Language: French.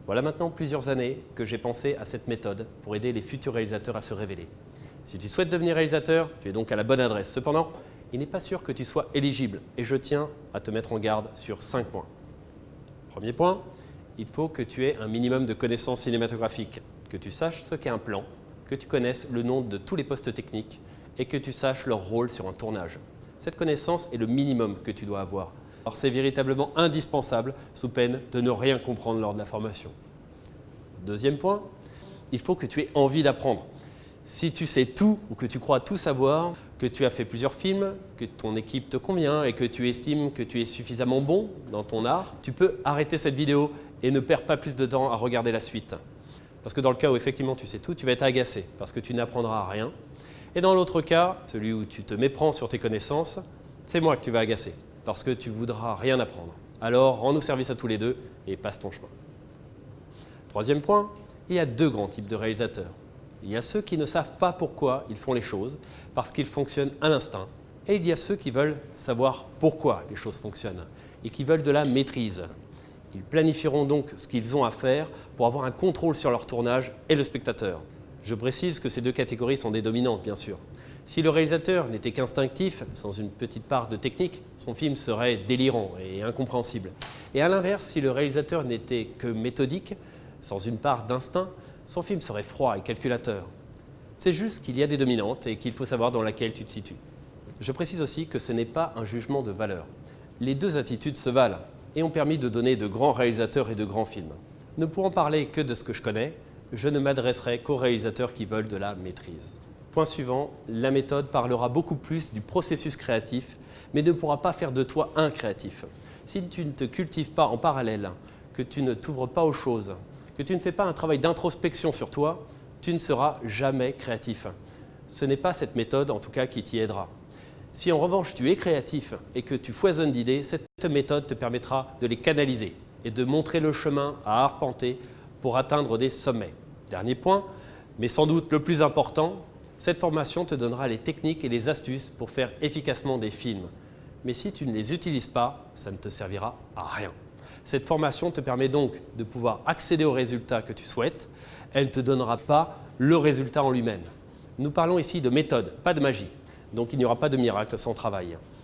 Voilà maintenant plusieurs années que j'ai pensé à cette méthode pour aider les futurs réalisateurs à se révéler. Si tu souhaites devenir réalisateur, tu es donc à la bonne adresse. Cependant, il n'est pas sûr que tu sois éligible et je tiens à te mettre en garde sur 5 points. Premier point, il faut que tu aies un minimum de connaissances cinématographiques, que tu saches ce qu'est un plan, que tu connaisses le nom de tous les postes techniques et que tu saches leur rôle sur un tournage. Cette connaissance est le minimum que tu dois avoir. Alors c'est véritablement indispensable sous peine de ne rien comprendre lors de la formation. Deuxième point, il faut que tu aies envie d'apprendre. Si tu sais tout ou que tu crois tout savoir, que tu as fait plusieurs films, que ton équipe te convient et que tu estimes que tu es suffisamment bon dans ton art, tu peux arrêter cette vidéo et ne perds pas plus de temps à regarder la suite. Parce que dans le cas où effectivement tu sais tout, tu vas être agacé parce que tu n'apprendras rien. Et dans l'autre cas, celui où tu te méprends sur tes connaissances, c'est moi que tu vas agacer parce que tu voudras rien apprendre. Alors rends-nous service à tous les deux et passe ton chemin. Troisième point, il y a deux grands types de réalisateurs. Il y a ceux qui ne savent pas pourquoi ils font les choses, parce qu'ils fonctionnent à l'instinct. Et il y a ceux qui veulent savoir pourquoi les choses fonctionnent et qui veulent de la maîtrise. Ils planifieront donc ce qu'ils ont à faire pour avoir un contrôle sur leur tournage et le spectateur. Je précise que ces deux catégories sont des dominantes, bien sûr. Si le réalisateur n'était qu'instinctif, sans une petite part de technique, son film serait délirant et incompréhensible. Et à l'inverse, si le réalisateur n'était que méthodique, sans une part d'instinct, son film serait froid et calculateur. C'est juste qu'il y a des dominantes et qu'il faut savoir dans laquelle tu te situes. Je précise aussi que ce n'est pas un jugement de valeur. Les deux attitudes se valent et ont permis de donner de grands réalisateurs et de grands films. Ne pourrant parler que de ce que je connais, je ne m'adresserai qu'aux réalisateurs qui veulent de la maîtrise. Point suivant, la méthode parlera beaucoup plus du processus créatif, mais ne pourra pas faire de toi un créatif. Si tu ne te cultives pas en parallèle, que tu ne t'ouvres pas aux choses, que tu ne fais pas un travail d'introspection sur toi, tu ne seras jamais créatif. Ce n'est pas cette méthode, en tout cas, qui t'y aidera. Si en revanche tu es créatif et que tu foisonnes d'idées, cette méthode te permettra de les canaliser et de montrer le chemin à arpenter pour atteindre des sommets. Dernier point, mais sans doute le plus important, cette formation te donnera les techniques et les astuces pour faire efficacement des films. Mais si tu ne les utilises pas, ça ne te servira à rien. Cette formation te permet donc de pouvoir accéder au résultat que tu souhaites. Elle ne te donnera pas le résultat en lui-même. Nous parlons ici de méthode, pas de magie. Donc il n'y aura pas de miracle sans travail.